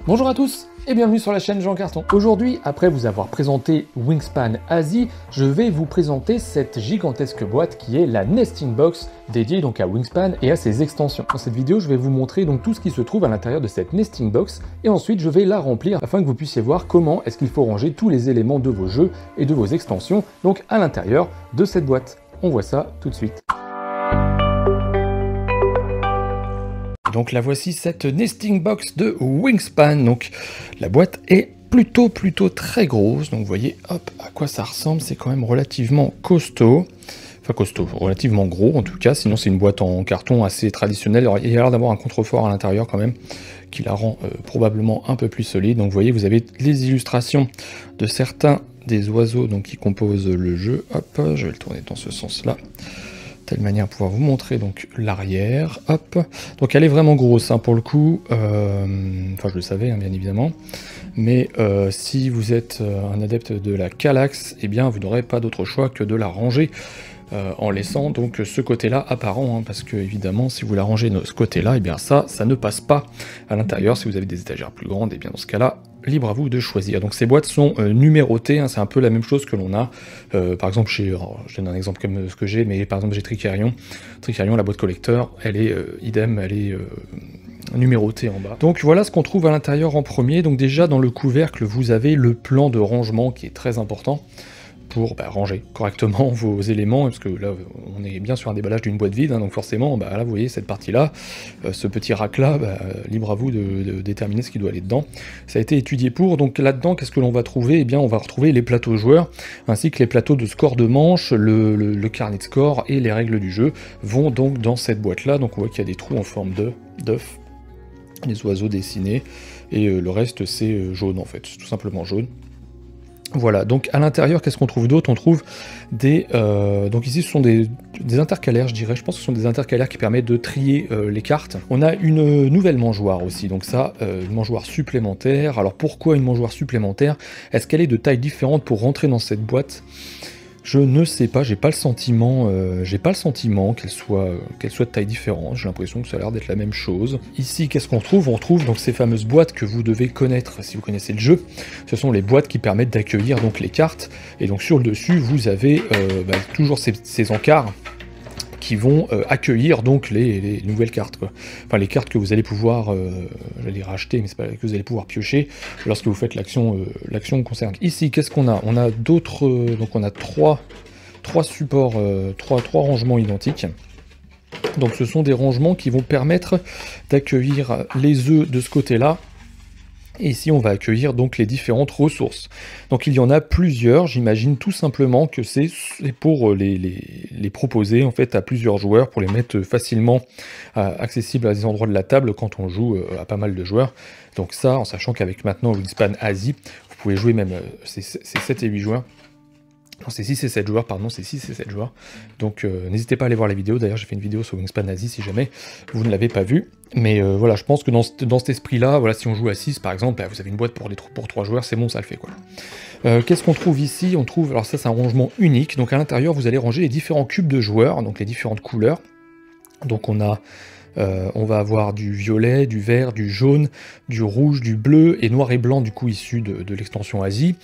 Bonjour à tous et bienvenue sur la chaîne Jean Carton. Aujourd'hui, après vous avoir présenté Wingspan Asie, je vais vous présenter cette gigantesque boîte qui est la Nesting Box dédiée donc à Wingspan et à ses extensions. Dans cette vidéo, je vais vous montrer donc tout ce qui se trouve à l'intérieur de cette Nesting Box et ensuite je vais la remplir afin que vous puissiez voir comment est-ce qu'il faut ranger tous les éléments de vos jeux et de vos extensions donc à l'intérieur de cette boîte. On voit ça tout de suite. Donc la voici, cette Nesting Box de Wingspan. Donc la boîte est plutôt très grosse. Donc vous voyez, hop, à quoi ça ressemble. C'est quand même relativement costaud. Enfin costaud, relativement gros en tout cas. Sinon c'est une boîte en carton assez traditionnelle. Alors, il y a l'air d'avoir un contrefort à l'intérieur quand même, qui la rend probablement un peu plus solide. Donc vous voyez, vous avez les illustrations de certains des oiseaux donc, qui composent le jeu. Hop, je vais le tourner dans ce sens-là. Telle manière à pouvoir vous montrer donc l'arrière, hop, donc elle est vraiment grosse hein, pour le coup, enfin je le savais hein, bien évidemment, mais si vous êtes un adepte de la Kallax, eh bien vous n'aurez pas d'autre choix que de la ranger en laissant donc ce côté-là apparent, hein, parce que évidemment si vous la rangez de ce côté-là, eh bien ça ne passe pas à l'intérieur. Si vous avez des étagères plus grandes, et eh bien dans ce cas-là, libre à vous de choisir. Donc ces boîtes sont numérotées, hein, c'est un peu la même chose que l'on a, par exemple chez, je donne un exemple comme ce que j'ai, mais par exemple j'ai Tricarion, la boîte collector, elle est idem, elle est numérotée en bas. Donc voilà ce qu'on trouve à l'intérieur en premier. Donc déjà dans le couvercle, vous avez le plan de rangement qui est très important pour ranger correctement vos éléments, parce que là on est bien sur un déballage d'une boîte vide, hein, donc forcément là vous voyez cette partie là, ce petit rack là, libre à vous de déterminer ce qui doit aller dedans. Ça a été étudié pour, donc là-dedans qu'est-ce que l'on va trouver? Eh bien on va retrouver les plateaux joueurs, ainsi que les plateaux de score de manche, le carnet de score et les règles du jeu vont donc dans cette boîte là. Donc on voit qu'il y a des trous en forme d'œuf, les oiseaux dessinés, et le reste c'est jaune en fait, tout simplement jaune. Voilà, donc à l'intérieur, qu'est-ce qu'on trouve d'autre? On trouve des... donc ici, ce sont des intercalaires, je dirais. Je pense que ce sont des intercalaires qui permettent de trier les cartes. On a une nouvelle mangeoire aussi, donc ça, une mangeoire supplémentaire. Alors pourquoi une mangeoire supplémentaire? Est-ce qu'elle est de taille différente pour rentrer dans cette boîte? Je ne sais pas, j'ai pas le sentiment qu'elle soit de taille différente. J'ai l'impression que ça a l'air d'être la même chose. Ici, qu'est-ce qu'on trouve? On trouve donc ces fameuses boîtes que vous devez connaître si vous connaissez le jeu. Ce sont les boîtes qui permettent d'accueillir donc les cartes. Et donc sur le dessus, vous avez toujours ces encarts qui vont accueillir donc les nouvelles cartes, quoi. Enfin les cartes que vous allez pouvoir, j'allais racheter, mais c'est pas que vous allez pouvoir piocher lorsque vous faites l'action concernée. Ici, qu'est-ce qu'on a? On a d'autres, donc on a trois supports, trois rangements identiques. Donc ce sont des rangements qui vont permettre d'accueillir les œufs de ce côté-là. Et ici, on va accueillir donc les différentes ressources. Donc il y en a plusieurs, j'imagine tout simplement que c'est pour les proposer en fait à plusieurs joueurs, pour les mettre facilement accessibles à des endroits de la table quand on joue à pas mal de joueurs. Donc ça, en sachant qu'avec maintenant Wingspan Asie, vous pouvez jouer même, c'est 7 et 8 joueurs. Non, c'est 6 et 7 joueurs, pardon, c'est 6 et 7 joueurs. Donc n'hésitez pas à aller voir les vidéos. D'ailleurs, j'ai fait une vidéo sur Wingspan Asie si jamais vous ne l'avez pas vue. Mais voilà, je pense que dans cet esprit-là, voilà, si on joue à 6 par exemple, vous avez une boîte pour 3 joueurs, c'est bon, ça le fait quoi. Qu'est-ce qu'on trouve ici? On trouve, alors ça c'est un rangement unique. Donc à l'intérieur, vous allez ranger les différents cubes de joueurs, donc les différentes couleurs. Donc on va avoir du violet, du vert, du jaune, du rouge, du bleu et noir et blanc du coup issu de l'extension Asie.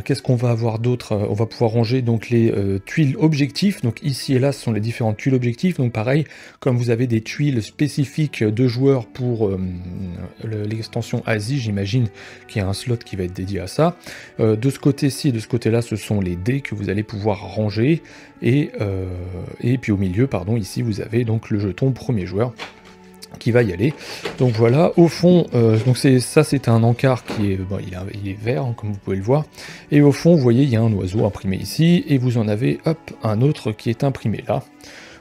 Qu'est-ce qu'on va avoir d'autre? On va pouvoir ranger donc les tuiles objectifs. Donc ici et là, ce sont les différentes tuiles objectifs. Donc pareil, comme vous avez des tuiles spécifiques de joueurs pour l'extension Asie, j'imagine qu'il y a un slot qui va être dédié à ça. De ce côté-ci et de ce côté-là, ce sont les dés que vous allez pouvoir ranger. Et puis au milieu, pardon, ici vous avez donc le jeton premier joueur qui va y aller. Donc voilà, au fond, donc c'est un encart qui est, il est vert, hein, comme vous pouvez le voir. Et au fond, vous voyez, il y a un oiseau imprimé ici, et vous en avez, hop, un autre qui est imprimé là.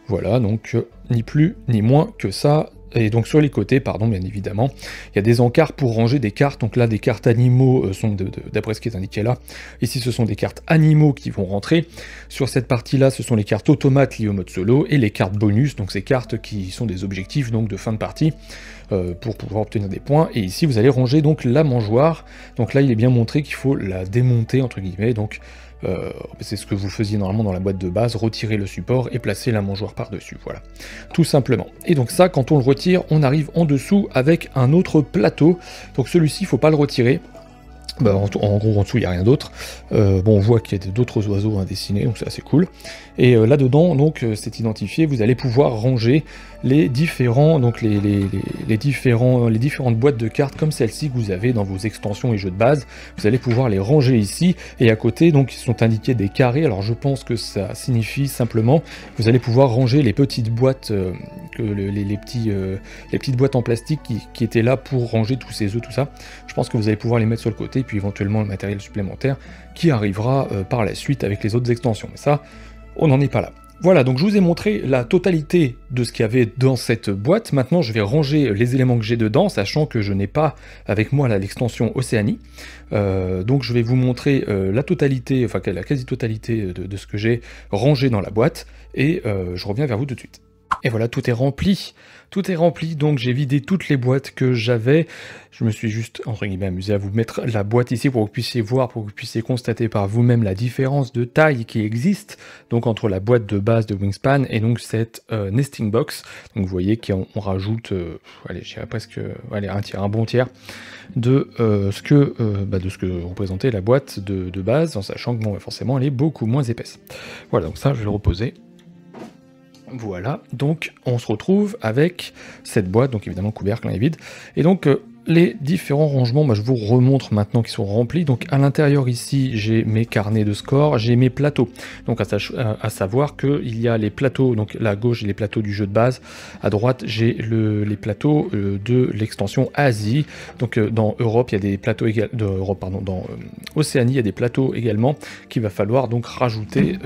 Voilà, donc ni plus ni moins que ça. Et donc sur les côtés, pardon, bien évidemment, il y a des encarts pour ranger des cartes. Donc là, des cartes animaux sont d'après ce qui est indiqué là. Ici, ce sont des cartes animaux qui vont rentrer. Sur cette partie-là, ce sont les cartes automates liées au mode solo et les cartes bonus. Donc ces cartes qui sont des objectifs donc de fin de partie pour pouvoir obtenir des points. Et ici, vous allez ranger donc la mangeoire. Donc là, il est bien montré qu'il faut la démonter entre guillemets. Donc C'est ce que vous faisiez normalement dans la boîte de base, retirer le support et placer la mangeoire par-dessus, voilà, tout simplement. Et donc ça, quand on le retire, on arrive en dessous avec un autre plateau, donc celui-ci, il ne faut pas le retirer. Bah, en gros, en dessous, il n'y a rien d'autre. Bon, on voit qu'il y a d'autres oiseaux dessinés, donc c'est assez cool. Et là-dedans, donc, c'est identifié, vous allez pouvoir ranger les différents, donc les différentes boîtes de cartes comme celle-ci que vous avez dans vos extensions et jeux de base. Vous allez pouvoir les ranger ici, et à côté, donc, ils sont indiqués des carrés. Alors, je pense que ça signifie simplement, vous allez pouvoir ranger les petites boîtes, les petites boîtes en plastique qui étaient là pour ranger tous ces œufs, tout ça. Je pense que vous allez pouvoir les mettre sur le côté, puis éventuellement le matériel supplémentaire qui arrivera par la suite avec les autres extensions. Mais ça, on n'en est pas là. Voilà, donc je vous ai montré la totalité de ce qu'il y avait dans cette boîte. Maintenant, je vais ranger les éléments que j'ai dedans, sachant que je n'ai pas avec moi l'extension Océanie. Donc je vais vous montrer la totalité, enfin la quasi-totalité de ce que j'ai rangé dans la boîte, et je reviens vers vous tout de suite. Et voilà, tout est rempli, donc j'ai vidé toutes les boîtes que j'avais. Je me suis juste, entre guillemets, amusé à vous mettre la boîte ici pour que vous puissiez voir, pour que vous puissiez constater par vous-même la différence de taille qui existe, donc entre la boîte de base de Wingspan et donc cette nesting box. Donc vous voyez qu'on rajoute, allez, je dirais presque, allez, un bon tiers de ce que représentait la boîte de base, en sachant que bon, forcément elle est beaucoup moins épaisse. Voilà, donc ça je vais le reposer. Voilà, donc on se retrouve avec cette boîte, donc évidemment le couvercle est vide, et donc les différents rangements, je vous remontre maintenant qu'ils sont remplis. Donc à l'intérieur ici, j'ai mes carnets de score, j'ai mes plateaux. Donc à savoir qu'il y a les plateaux, donc là à gauche j'ai les plateaux du jeu de base, à droite j'ai les plateaux de l'extension Asie. Donc dans Europe, il y a des plateaux dans Océanie, il y a des plateaux également qu'il va falloir donc rajouter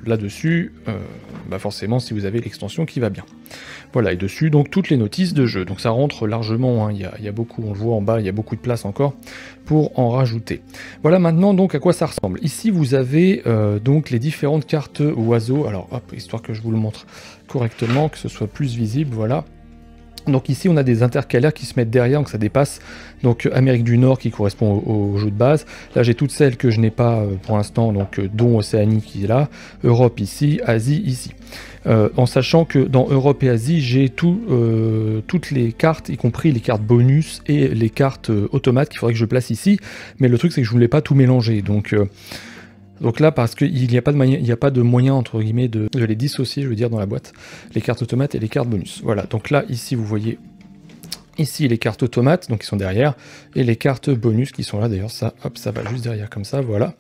là-dessus, forcément si vous avez l'extension qui va bien. Voilà, et dessus donc toutes les notices de jeu. Donc ça rentre largement, il y a beaucoup, on le voit en bas, il y a beaucoup de place encore pour en rajouter. Voilà maintenant donc à quoi ça ressemble. Ici vous avez donc les différentes cartes oiseaux. Alors hop, histoire que je vous le montre correctement, que ce soit plus visible, voilà. Donc ici on a des intercalaires qui se mettent derrière, donc ça dépasse donc Amérique du Nord qui correspond au jeu de base. Là j'ai toutes celles que je n'ai pas pour l'instant, donc dont Océanie qui est là, Europe ici, Asie ici. En sachant que dans Europe et Asie j'ai toutes les cartes, y compris les cartes bonus et les cartes automates qu'il faudrait que je place ici, mais le truc c'est que je ne voulais pas tout mélanger, donc là, parce qu'il n'y a pas de moyen, entre guillemets, de les dissocier, je veux dire, dans la boîte, les cartes automates et les cartes bonus. Voilà, donc là, ici, vous voyez, ici, les cartes automates, donc qui sont derrière, et les cartes bonus qui sont là, d'ailleurs, ça, hop, ça va juste derrière, comme ça, voilà.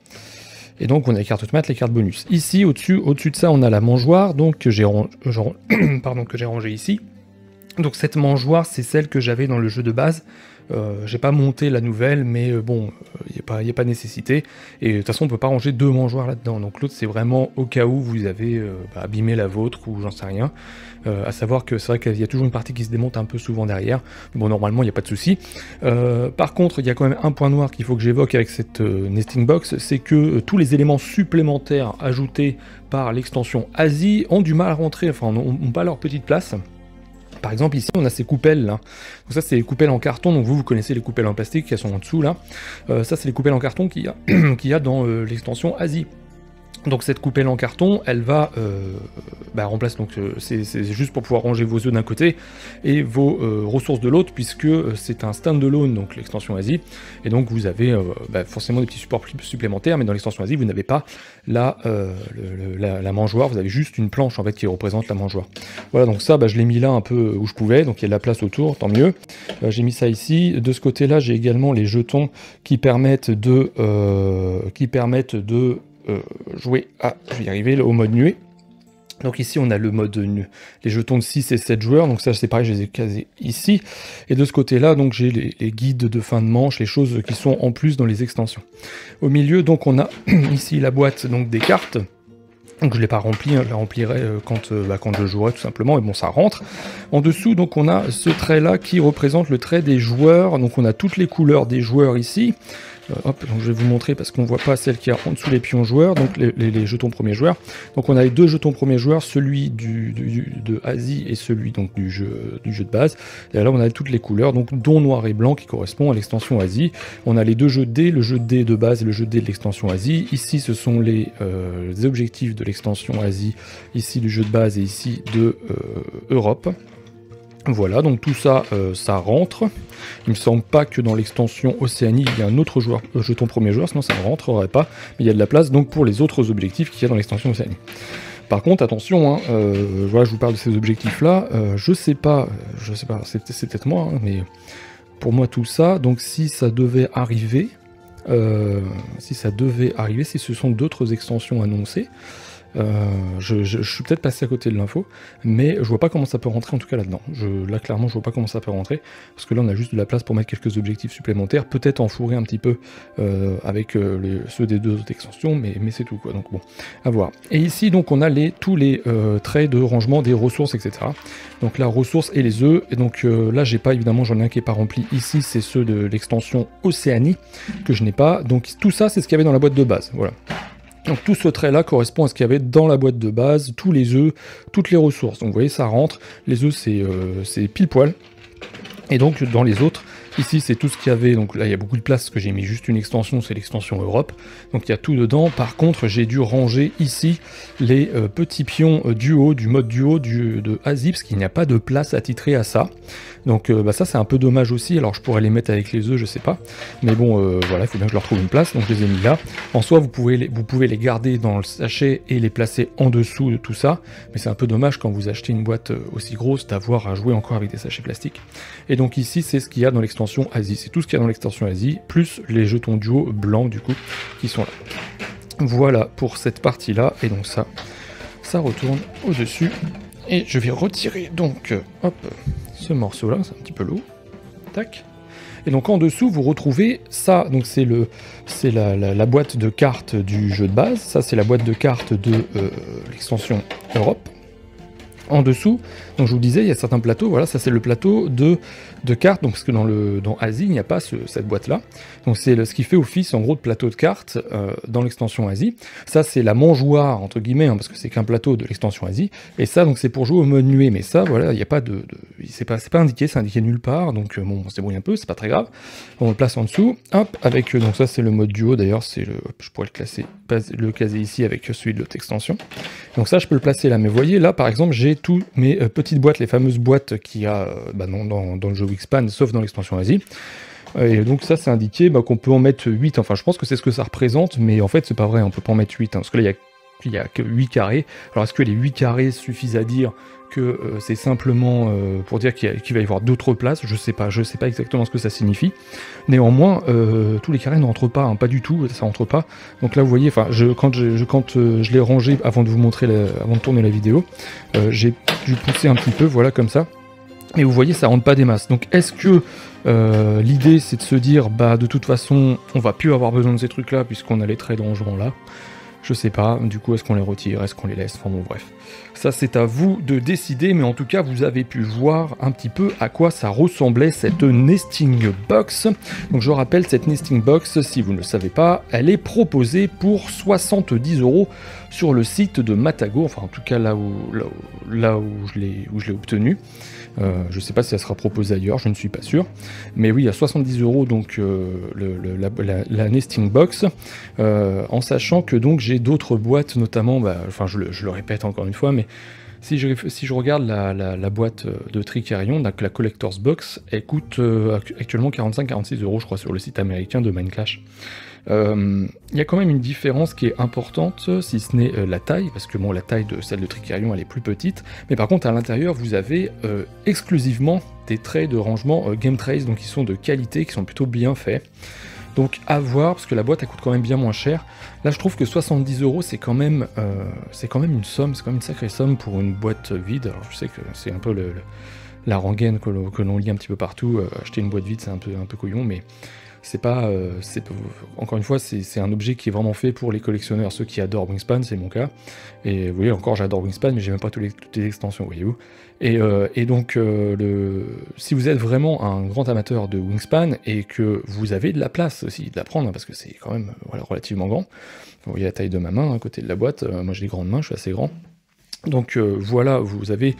Et donc, on a les cartes automates, les cartes bonus. Ici, au-dessus de ça, on a la mangeoire, donc, que j'ai rangée ici. Donc, cette mangeoire, c'est celle que j'avais dans le jeu de base. J'ai pas monté la nouvelle, mais bon, il n'y a pas nécessité. Et de toute façon, on peut pas ranger deux mangeoires là-dedans. Donc l'autre, c'est vraiment au cas où vous avez abîmé la vôtre ou j'en sais rien. À savoir que c'est vrai qu'il y a toujours une partie qui se démonte un peu souvent derrière. Bon, normalement, il n'y a pas de souci. Par contre, il y a quand même un point noir qu'il faut que j'évoque avec cette nesting box, c'est que tous les éléments supplémentaires ajoutés par l'extension Asie ont du mal à rentrer, enfin, n'ont pas leur petite place. Par exemple, ici, on a ces coupelles là. Donc ça, c'est les coupelles en carton. Donc vous connaissez les coupelles en plastique qui sont en dessous là. Ça, c'est les coupelles en carton qu'il y a dans l'extension Asie. Donc cette coupelle en carton, elle va remplacer, donc c'est juste pour pouvoir ranger vos œufs d'un côté et vos ressources de l'autre, puisque c'est un standalone, donc l'extension Asie, et donc vous avez forcément des petits supports supplémentaires, mais dans l'extension Asie, vous n'avez pas la mangeoire, vous avez juste une planche en fait qui représente la mangeoire. Voilà, donc ça, je l'ai mis là un peu où je pouvais, donc il y a de la place autour, tant mieux. J'ai mis ça ici. De ce côté-là, j'ai également les jetons qui permettent de jouer, je vais y arriver, au mode nuée. Donc ici on a le mode les jetons de 6 et 7 joueurs, donc ça c'est pareil, je les ai casés ici. Et de ce côté-là, donc j'ai les guides de fin de manche, les choses qui sont en plus dans les extensions. Au milieu, donc on a ici la boîte donc des cartes. Donc je ne l'ai pas remplie, je la remplirai quand je jouerai tout simplement, et bon ça rentre. En dessous, donc on a ce trait-là qui représente le trait des joueurs, donc on a toutes les couleurs des joueurs ici. hop, donc je vais vous montrer parce qu'on ne voit pas celle qui est en dessous les pions joueurs, donc les jetons premiers joueurs. Donc on a les deux jetons premiers joueurs, celui de Asie et celui donc du jeu de base. Et là on a toutes les couleurs, donc dont noir et blanc qui correspond à l'extension Asie. On a les deux jeux de dés, le jeu de dés de base et le jeu de dés de l'extension Asie. Ici ce sont les objectifs de l'extension Asie, ici du jeu de base et ici de Europe. Voilà, donc tout ça, ça rentre. Il me semble pas que dans l'extension Océanie, il y a un autre jeton premier joueur, sinon ça ne rentrerait pas. Mais il y a de la place donc pour les autres objectifs qu'il y a dans l'extension Océanie. Par contre, attention, hein, voilà, je vous parle de ces objectifs-là. Je sais pas, c'est peut-être moi, hein, mais pour moi tout ça, donc si ça devait arriver, si ce sont d'autres extensions annoncées, je suis peut-être passé à côté de l'info, mais je vois pas comment ça peut rentrer en tout cas là-dedans. Là clairement je vois pas comment ça peut rentrer, parce que là on a juste de la place pour mettre quelques objectifs supplémentaires, peut-être en fourrer un petit peu avec ceux des deux autres extensions, mais c'est tout quoi, donc bon, à voir. Et ici donc on a tous les traits de rangement des ressources, etc. Donc la ressource et les œufs, et donc là j'ai pas, évidemment j'en ai un qui est pas rempli, ici c'est ceux de l'extension Océanie, que je n'ai pas, donc tout ça c'est ce qu'il y avait dans la boîte de base, voilà. Donc tout ce trait-là correspond à ce qu'il y avait dans la boîte de base, tous les œufs, toutes les ressources. Donc vous voyez, ça rentre. Les œufs, c'est pile poil. Et donc dans les autres, ici c'est tout ce qu'il y avait. Donc là il y a beaucoup de place parce que j'ai mis juste une extension, c'est l'extension Europe. Donc il y a tout dedans. Par contre, j'ai dû ranger ici les petits pions duo, du mode duo de Asie, parce qu'il n'y a pas de place attitrée à ça. Donc ça c'est un peu dommage aussi, alors je pourrais les mettre avec les œufs, je sais pas. Mais bon, voilà, il faut bien que je leur trouve une place, donc je les ai mis là. En soi, vous pouvez les garder dans le sachet et les placer en dessous de tout ça. Mais c'est un peu dommage quand vous achetez une boîte aussi grosse d'avoir à jouer encore avec des sachets plastiques. Et donc ici, c'est ce qu'il y a dans l'extension Asie. C'est tout ce qu'il y a dans l'extension Asie, plus les jetons duo blancs du coup, qui sont là. Voilà pour cette partie-là, et donc ça retourne au-dessus. Et je vais retirer donc, hop, ce morceau-là, c'est un petit peu lourd. Tac. Et donc en dessous, vous retrouvez ça. Donc c'est la boîte de cartes du jeu de base. Ça, c'est la boîte de cartes de l'extension Europe. En dessous, donc je vous disais, il y a certains plateaux, voilà, ça c'est le plateau de cartes, donc parce que dans Asie, il n'y a pas cette boîte-là. Donc c'est ce qui fait office en gros de plateau de cartes dans l'extension Asie. Ça c'est la mangeoire, entre guillemets, hein, parce que c'est qu'un plateau de l'extension Asie. Et ça, donc c'est pour jouer au mode nuée, mais ça, voilà, il n'y a pas c'est pas indiqué, c'est indiqué nulle part, donc bon, on se débrouille un peu, c'est pas très grave. On le place en dessous, hop, avec, donc ça c'est le mode duo, d'ailleurs, je pourrais le caser ici avec celui de l'autre extension. Donc ça, je peux le placer là, mais vous voyez, là, par exemple, j'ai tous mes petites boîtes, les fameuses boîtes qu'il y a dans le jeu Wingspan, sauf dans l'extension Asie. Et donc ça, c'est indiqué qu'on peut en mettre 8, enfin je pense que c'est ce que ça représente, mais en fait, c'est pas vrai, on peut pas en mettre 8, hein, parce que là, il y a que 8 carrés. Alors est-ce que les 8 carrés suffisent à dire que c'est simplement pour dire qu'il va y avoir d'autres places? Je sais pas exactement ce que ça signifie. Néanmoins, tous les carrés ne rentrent pas, hein, pas du tout, ça rentre pas. Donc là, vous voyez, enfin, quand je l'ai rangé avant de vous montrer, avant de tourner la vidéo, j'ai dû pousser un petit peu, voilà, comme ça. Et vous voyez, ça rentre pas des masses. Donc est-ce que l'idée, c'est de se dire, de toute façon, on va plus avoir besoin de ces trucs-là puisqu'on a les traits de rangement là? Je sais pas, du coup est-ce qu'on les retire, est-ce qu'on les laisse, enfin bon bref. Ça c'est à vous de décider, mais en tout cas vous avez pu voir un petit peu à quoi ça ressemblait cette nesting box. Donc je rappelle, cette nesting box, si vous ne le savez pas, elle est proposée pour 70 € sur le site de Matago, enfin en tout cas là où je l'ai obtenu. Je ne sais pas si ça sera proposé ailleurs, je ne suis pas sûr. Mais oui, à 70 € donc la nesting box, en sachant que donc j'ai d'autres boîtes, notamment, enfin je le répète encore une fois, mais si je regarde la boîte de Tricarion, donc la Collector's Box, elle coûte actuellement 45-46 € je crois sur le site américain de Mindclash. Il y a quand même une différence qui est importante, si ce n'est la taille, parce que bon, la taille de celle de Tricarion elle est plus petite, mais par contre à l'intérieur vous avez exclusivement des traits de rangement Game Trace, donc qui sont de qualité, qui sont plutôt bien faits. Donc à voir, parce que la boîte elle coûte quand même bien moins cher. Là je trouve que 70 € c'est quand même une somme, c'est quand même une sacrée somme pour une boîte vide. Alors je sais que c'est un peu la rengaine que l'on lit un petit peu partout, acheter une boîte vide c'est un peu couillon, mais c'est pas, encore une fois, c'est un objet qui est vraiment fait pour les collectionneurs, ceux qui adorent Wingspan, c'est mon cas. Et vous voyez, encore j'adore Wingspan, mais j'ai même pas toutes les extensions, voyez-vous. Et donc, si vous êtes vraiment un grand amateur de Wingspan et que vous avez de la place aussi de la prendre, hein, parce que c'est quand même voilà, relativement grand. Vous voyez la taille de ma main à côté de la boîte. Moi j'ai des grandes mains, je suis assez grand. Donc voilà, vous avez,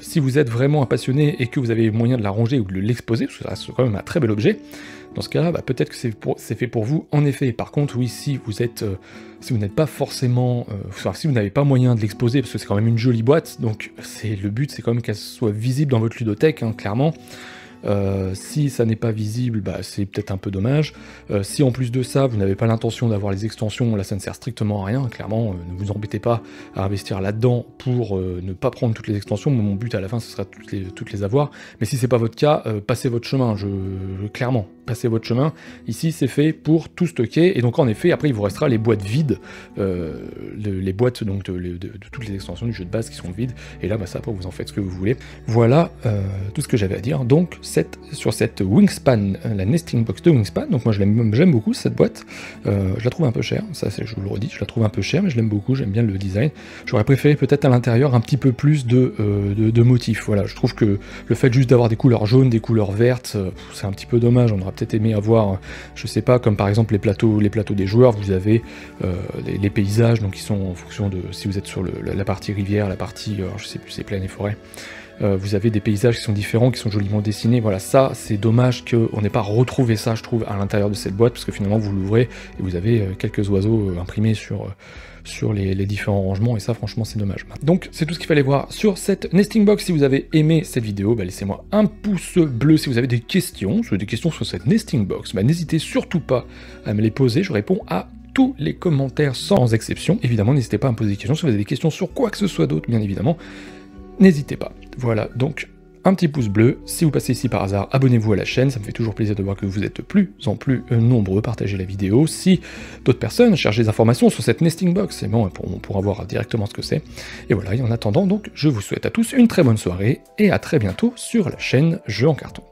si vous êtes vraiment un passionné et que vous avez moyen de la ranger ou de l'exposer, parce que ça reste quand même un très bel objet, dans ce cas-là, bah, peut-être que c'est fait pour vous, en effet. Par contre, oui, si vous n'êtes pas forcément, enfin, si vous n'avez pas moyen de l'exposer, parce que c'est quand même une jolie boîte, donc le but c'est quand même qu'elle soit visible dans votre ludothèque, hein, clairement. Si ça n'est pas visible, bah, c'est peut-être un peu dommage. Si en plus de ça, vous n'avez pas l'intention d'avoir les extensions, là ça ne sert strictement à rien, clairement, ne vous embêtez pas à investir là-dedans pour ne pas prendre toutes les extensions. Mon but à la fin, ce sera toutes les avoir. Mais si c'est pas votre cas, passez votre chemin, clairement, passez votre chemin. Ici, c'est fait pour tout stocker, et donc en effet, après il vous restera les boîtes vides, les boîtes donc de toutes les extensions du jeu de base qui sont vides, et là, bah, ça, après, vous en faites ce que vous voulez. Voilà tout ce que j'avais à dire. Donc, sur cette Wingspan, la nesting box de Wingspan, donc moi j'aime beaucoup cette boîte, je la trouve un peu chère, ça je vous le redis, je la trouve un peu chère, mais je l'aime beaucoup, j'aime bien le design. J'aurais préféré peut-être à l'intérieur un petit peu plus de motifs, voilà, je trouve que le fait juste d'avoir des couleurs jaunes, des couleurs vertes, c'est un petit peu dommage, on aurait peut-être aimé avoir, je sais pas, comme par exemple les plateaux des joueurs, vous avez les paysages, donc qui sont en fonction de, si vous êtes sur la partie rivière, la partie, je sais plus, c'est plaine et forêt, vous avez des paysages qui sont différents, qui sont joliment dessinés, voilà, ça, c'est dommage qu'on n'ait pas retrouvé ça, je trouve, à l'intérieur de cette boîte, parce que finalement, vous l'ouvrez, et vous avez quelques oiseaux imprimés sur les différents rangements, et ça, franchement, c'est dommage. Donc, c'est tout ce qu'il fallait voir sur cette nesting box. Si vous avez aimé cette vidéo, bah, laissez-moi un pouce bleu. Si vous avez des questions sur cette nesting box, bah, n'hésitez surtout pas à me les poser, je réponds à tous les commentaires sans exception. Évidemment, n'hésitez pas à me poser des questions, si vous avez des questions sur quoi que ce soit d'autre, bien évidemment, n'hésitez pas. Voilà, donc un petit pouce bleu, si vous passez ici par hasard, abonnez-vous à la chaîne, ça me fait toujours plaisir de voir que vous êtes de plus en plus nombreux, partagez la vidéo, si d'autres personnes cherchent des informations sur cette nesting box, c'est bon, on pourra voir directement ce que c'est. Et voilà, et en attendant, donc, je vous souhaite à tous une très bonne soirée, et à très bientôt sur la chaîne Jeux en Carton.